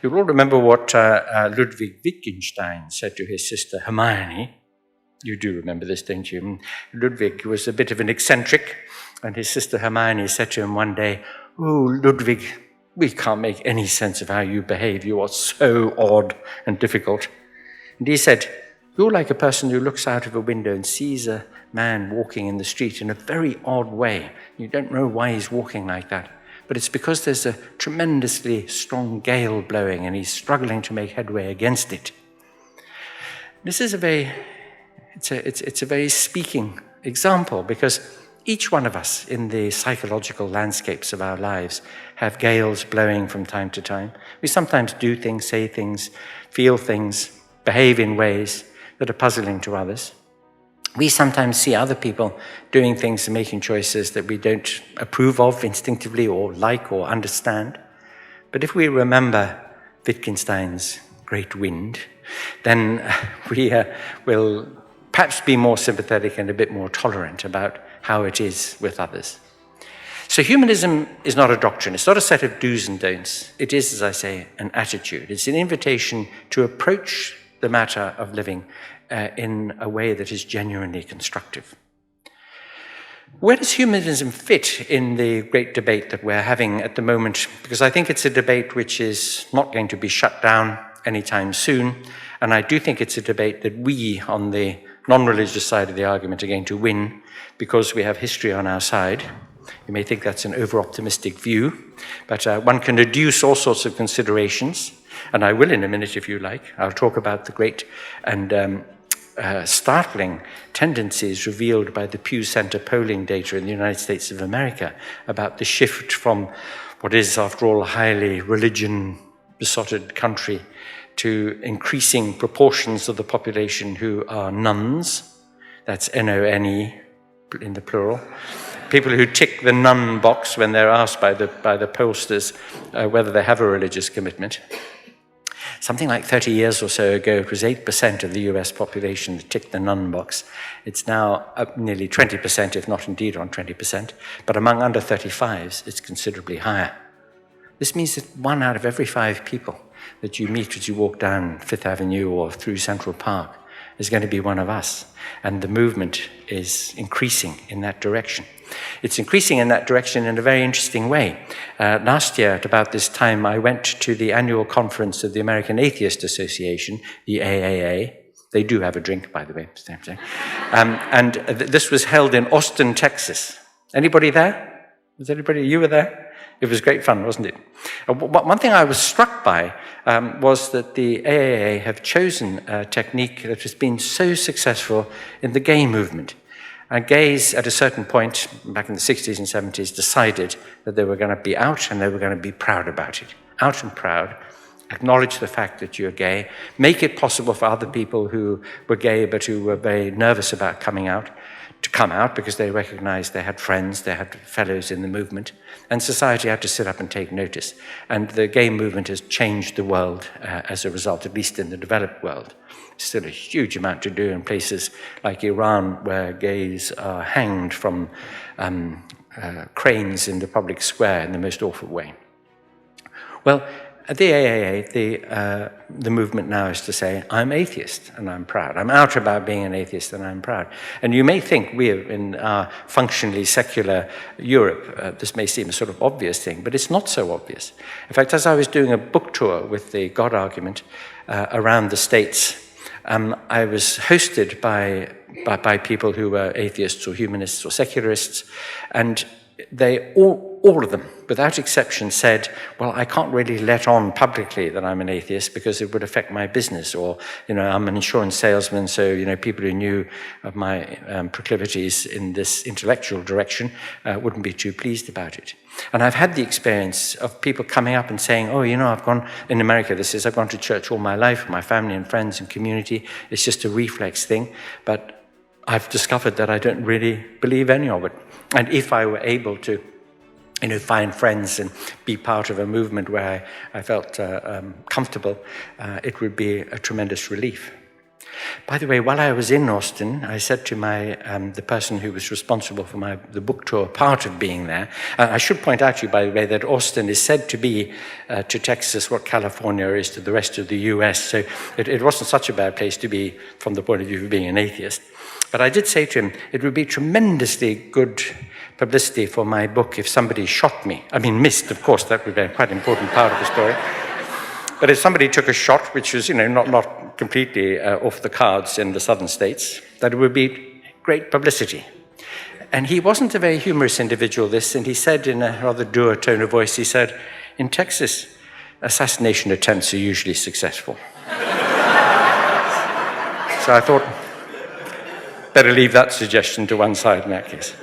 You'll all remember what Ludwig Wittgenstein said to his sister Hermione. You do remember this, don't you? Ludwig was a bit of an eccentric, and his sister Hermione said to him one day, "Oh, Ludwig, we can't make any sense of how you behave. You are so odd and difficult." And he said, "You're like a person who looks out of a window and sees a man walking in the street in a very odd way. You don't know why he's walking like that, but it's because there's a tremendously strong gale blowing and he's struggling to make headway against it." This is it's a very speaking example, because each one of us in the psychological landscapes of our lives have gales blowing from time to time. We sometimes do things, say things, feel things, behave in ways that are puzzling to others. We sometimes see other people doing things and making choices that we don't approve of instinctively or like or understand. But if we remember Wittgenstein's great wind, then we will perhaps be more sympathetic and a bit more tolerant about how it is with others. So humanism is not a doctrine. It's not a set of do's and don'ts. It is, as I say, an attitude. It's an invitation to approach the matter of living in a way that is genuinely constructive. Where does humanism fit in the great debate that we're having at the moment? Because I think it's a debate which is not going to be shut down anytime soon, and I do think it's a debate that we, on the non-religious side of the argument, are going to win, because we have history on our side. You may think that's an over-optimistic view, but one can deduce all sorts of considerations, and I will in a minute if you like. I'll talk about the great and startling tendencies revealed by the Pew Center polling data in the United States of America about the shift from what is, after all, a highly religion-besotted country to increasing proportions of the population who are nuns. That's N-O-N-E in the plural. People who tick the nun box when they're asked by the pollsters whether they have a religious commitment. Something like 30 years or so ago, it was 8% of the US population that ticked the nun box. It's now up nearly 20%, if not indeed on 20%. But among under 35s, it's considerably higher. This means that 1 out of every 5 people that you meet as you walk down Fifth Avenue or through Central Park is going to be one of us. And the movement is increasing in that direction. It's increasing in that direction in a very interesting way. Last year, at about this time, I went to the annual conference of the American Atheist Association, the AAA. They do have a drink, by the way. This was held in Austin, Texas. Anybody there? Was anybody? You were there? It was great fun, wasn't it? One thing I was struck by was that the AAA have chosen a technique that has been so successful in the gay movement. Gays, at a certain point, back in the 60s and 70s, decided that they were going to be out and they were going to be proud about it. Out and proud. Acknowledge the fact that you're gay. Make it possible for other people who were gay but who were very nervous about coming out to come out, because they recognized they had friends, they had fellows in the movement, and society had to sit up and take notice. And the gay movement has changed the world as a result, at least in the developed world. Still a huge amount to do in places like Iran, where gays are hanged from cranes in the public square in the most awful way. Well, at the AAA, the movement now is to say, I'm atheist and I'm proud. I'm out about being an atheist and I'm proud. And you may think we in our functionally secular Europe, this may seem a sort of obvious thing, but it's not so obvious. In fact, as I was doing a book tour with the God argument around the States, I was hosted by people who were atheists or humanists or secularists, and they all of them, without exception, said, well, I can't really let on publicly that I'm an atheist because it would affect my business, or, I'm an insurance salesman, so, people who knew of my proclivities in this intellectual direction wouldn't be too pleased about it. And I've had the experience of people coming up and saying, oh, I've gone, in America this is, I've gone to church all my life, my family and friends and community, it's just a reflex thing, but I've discovered that I don't really believe any of it. And if I were able to, find friends and be part of a movement where I felt comfortable, it would be a tremendous relief. By the way, while I was in Austin, I said to the person who was responsible for the book tour, part of being there, I should point out to you, by the way, that Austin is said to be to Texas what California is to the rest of the US, so it wasn't such a bad place to be from the point of view of being an atheist. But I did say to him, it would be tremendously good publicity for my book if somebody shot me. I mean, missed, of course, that would be a quite important part of the story. But if somebody took a shot, which was, not completely off the cards in the southern states, that it would be great publicity. And he wasn't a very humorous individual, and he said in a rather dour tone of voice, he said, in Texas, assassination attempts are usually successful. So I thought, better leave that suggestion to one side in that case.